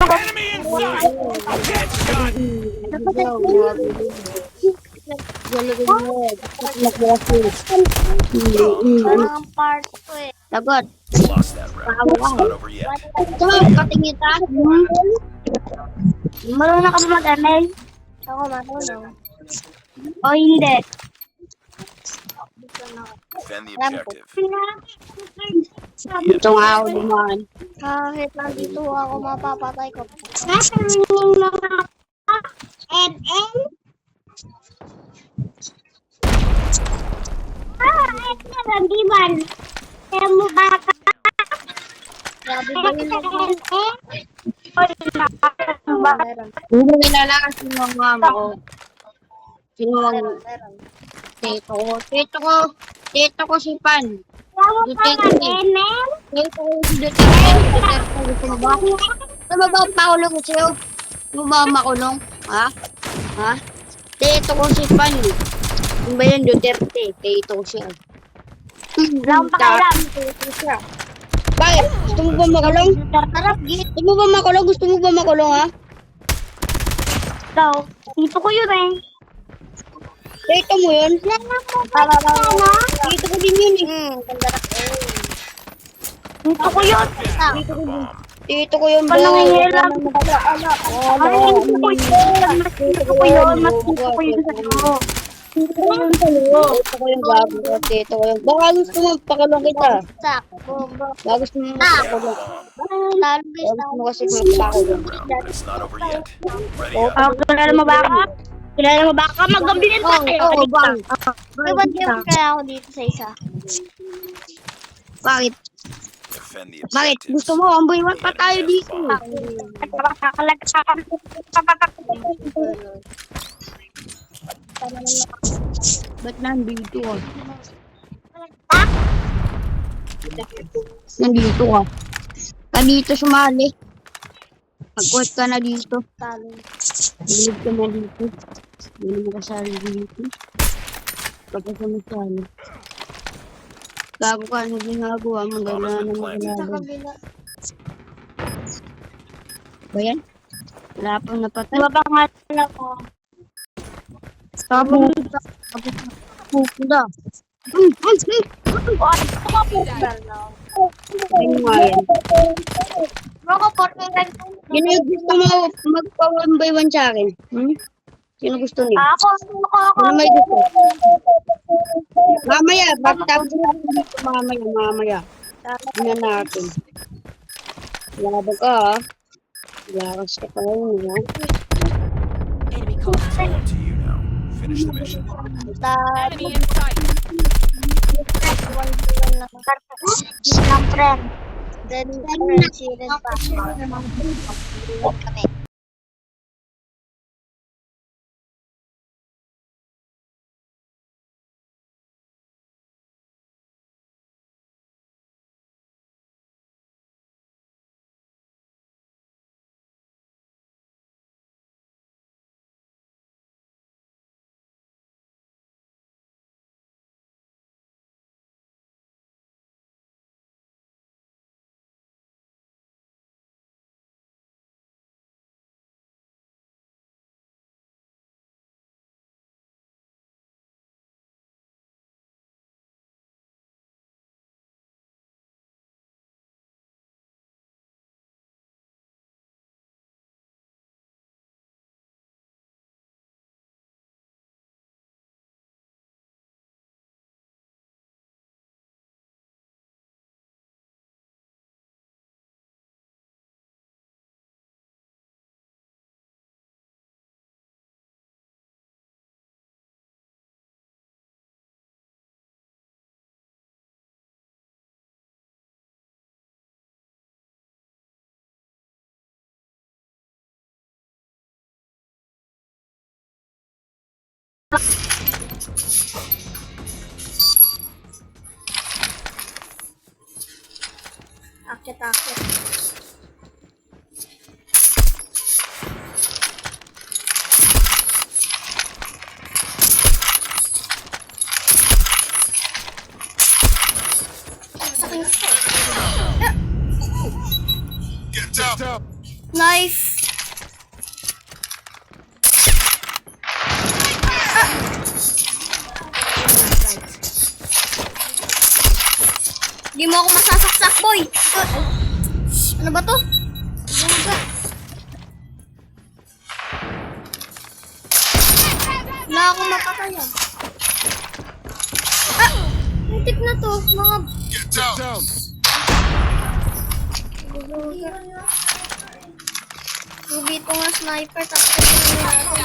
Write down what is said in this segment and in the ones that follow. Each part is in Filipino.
Enemy inside! Headshot! Parang part ko eh. Lagot. Lost that round. It's not over yet. Ito, patingin ta. Marunong ka ba mag-ML? Ako marunong. O hindi. Defend the objective. Ito nga ako naman. Kahit nandito ako mapapatay ko. Nasaan yung mga ML? Ito na lang, di ba? Kaya mo ba ka? Grabe ba yun ako? Hindi nilalakas yung mga mama ko. Sino ang Meron. tito ko? Tito ko si Pan. Tito ko si Duterte. Gusto mo ba? Gusto mo ba pakulong ko sa'yo? Gusto mo ba makulong? Ha? Ha? Tito ko si Pan. Ano ba yun, Duterte? Tito ko siya. Wala akong pakialam. Tito siya. Bakit? Gusto mo ba makulong? Gusto mo ba makulong? Gusto mo ba makulong, ha? Ikaw, dito ko yun eh. Tito mo yun? Tito ko din yun, eh. Dito ko yun. The bomb. Tito ko yun, Pag boy. nangingilam. Dito ko yun. Mas dito ko yun. Mas dito ko yun sa'yo. Dito ko yun sa'yo. Tito ko yung bago. Tito ko yung... Baka gusto mo pakulong kita. Sakto. Baka gusto mo pakulong. Talbis Baka gusto mo kasi magpakulong. Round. It's not over yet. Ready Oh, up. Kilala mo ba ako? Kilala mo ba ako? Maggambilin pa kayo. Oo, bang. May ba't yung kaya ako dito sa isa? Bakit? Defend the Bakit? objective. Gusto mo, amboy one pa tayo dito. Ba't nandito ka? Nandito ka. Ka dito sumali. Mag-quote ka na dito. Bilib ka na dito. Hindi mo kasali dito. Kapag ka masali. Gago ka, ano ginagawa mo? Bomb has Gala been na planted. magalaban. Ba yan? Wala pang napatay. Napapangalan ako. Tapos, pupunta. Ayun nga yan. Bro, Fortnite. Yun yung gusto mo magpa one by one sa akin. Hmm? Sino gusto niyo? Ako. Ano may gusto? Mamaya, pagtapos na dito mamaya. Tingnan natin. Laban ka ha. Lakas ka pa rin ha. It's all up to you now. Finish the mission. Enemy in sight. Ng friend. Then, friend, siren pa. Kami. Akit. Get up. Knife. Hindi mo ako masasaksak, boy. Ano ba to? Wala akong mapataya. Muntik na to. Mga... Get down. Ruby ito nga sniper. Tapos ito natin.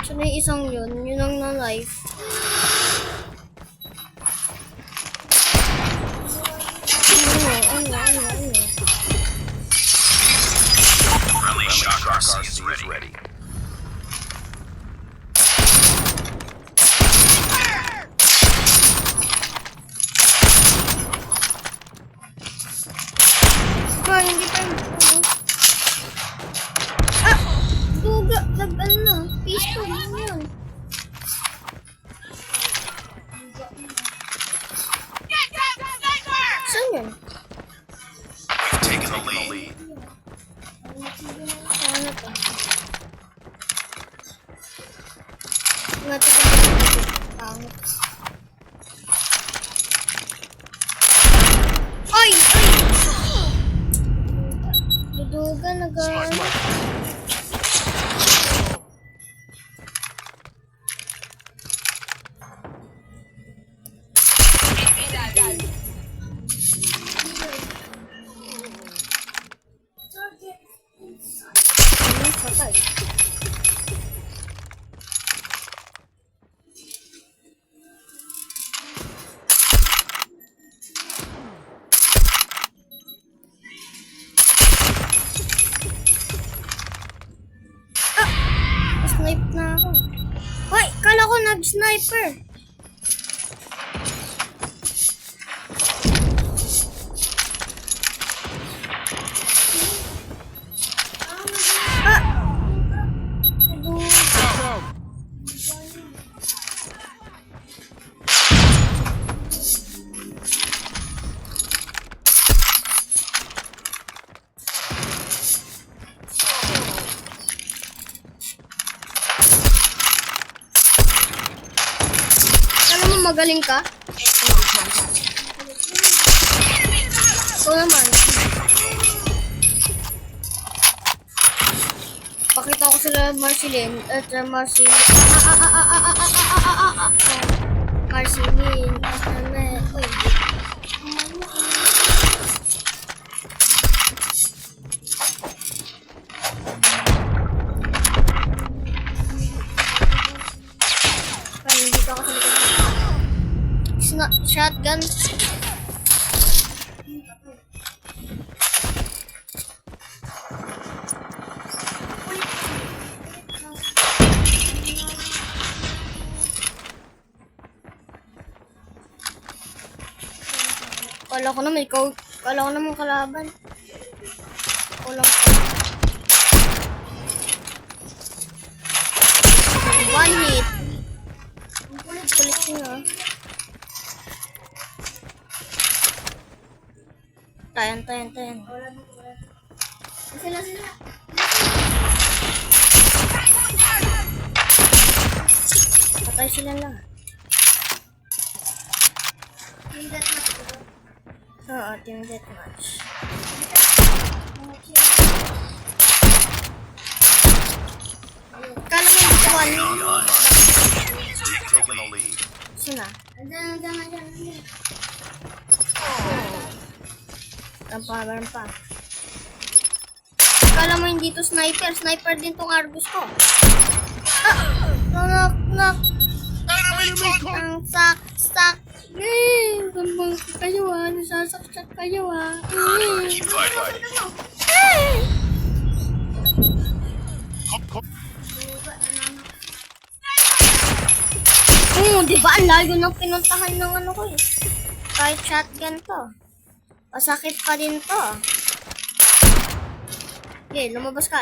So, may isang yun. Yun ang na-life. Ano? Friendly shock RC is ready. Hindi pa yung... Duga! Ano na? Pistol. Ano yun? Saan yun? We've taken the lead. Ano to? Pangit. Ay! Duduga, nag-ano. Patay. Snipe na ako. Hoy, kala ko nag-sniper. Magaling ka? Ito naman. Pakita ko sila Marceline at Marceline. Marceline. Uy. Kaya dito ako sa likod. Shotgun. Kala ko naman ikaw. Kala ko naman kalaban. Kulang ko. One hit. Kulit niya. Tayan. Sila. Patay sila lang. Team deathmatch ko. Oo, team deathmatch. Kala mo dito one hit. Taking the lead. Sina? Andiyan. Meron pa. Kala mo hindi to sniper. Sniper din tong Argus ko. Knock. Ang sak. Gambang kayo nasasaksak kayo Keep fighting. Diba ang layo ng pinuntahan ng ano ko eh. Kahit shotgun to. Masakit pa din to. Okay, lumabas ka.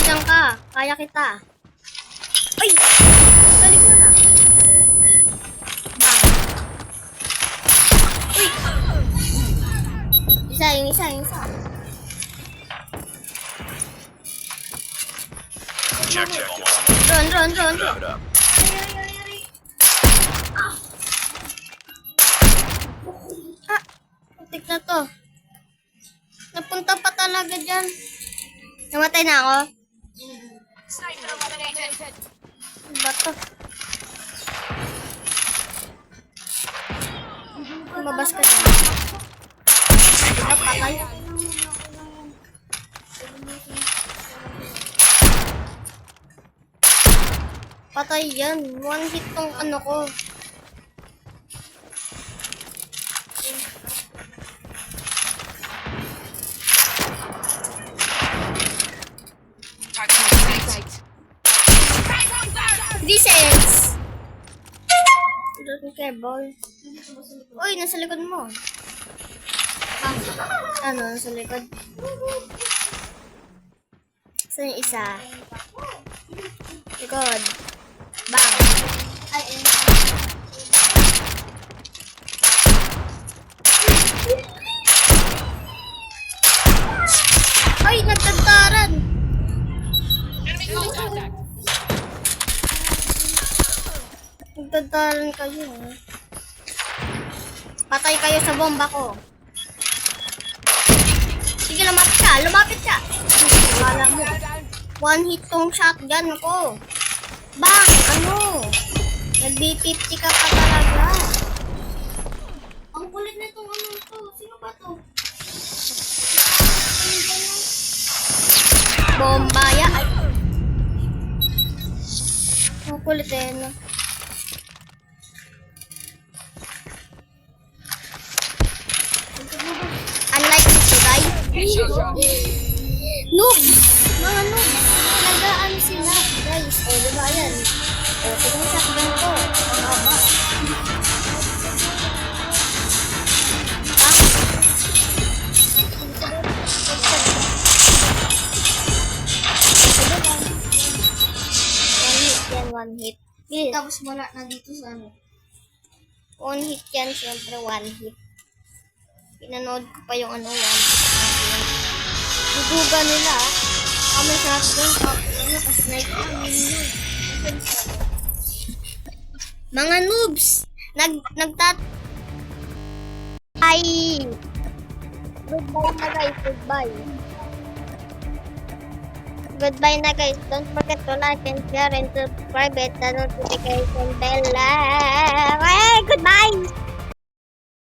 Diyan ka. Kaya kita. Ay! Balik mo na. Bang. Uy! Yung isa. Objective almost. Run. Wrap it up. Ah! Putik na to. Napunta pa talaga dyan. Namatay na ako. Ano ba to? Lumabas ka dyan. Ah, patay. Patay yan. One hit tong ano ko. Decents! Doesn't care, boy. Uy, nasa likod mo. Ano, nasa likod? Saan yung isa? Likod. Bang! Ay, nagtantaran! Nagtantaran kayo. Patay kayo sa bomba ko. Sige, lumapit ka. Wala mo. One hit tong shotgun ko. Bang! Ano? Nag-B50 ka pa talaga. Ang kulit na itong ano to. Sino ba to? Bombaya. Ay. Ang kulit eh. No? Unlike this guy. Noob! Mga noob! Nagaan sila, guys. O, diba yan? O, tignan sa shotgun ko. Ang haba. One hit. Tapos wala na dito sa ano. One hit yan, syempre one hit. Pinanood ko pa yung ano, one hit. Duduga nila. May shotgun. Sniper. Mga noobs! Ay! Goodbye na guys, goodbye. Goodbye na guys. Don't forget to like and share and subscribe at the notification bell. Goodbye!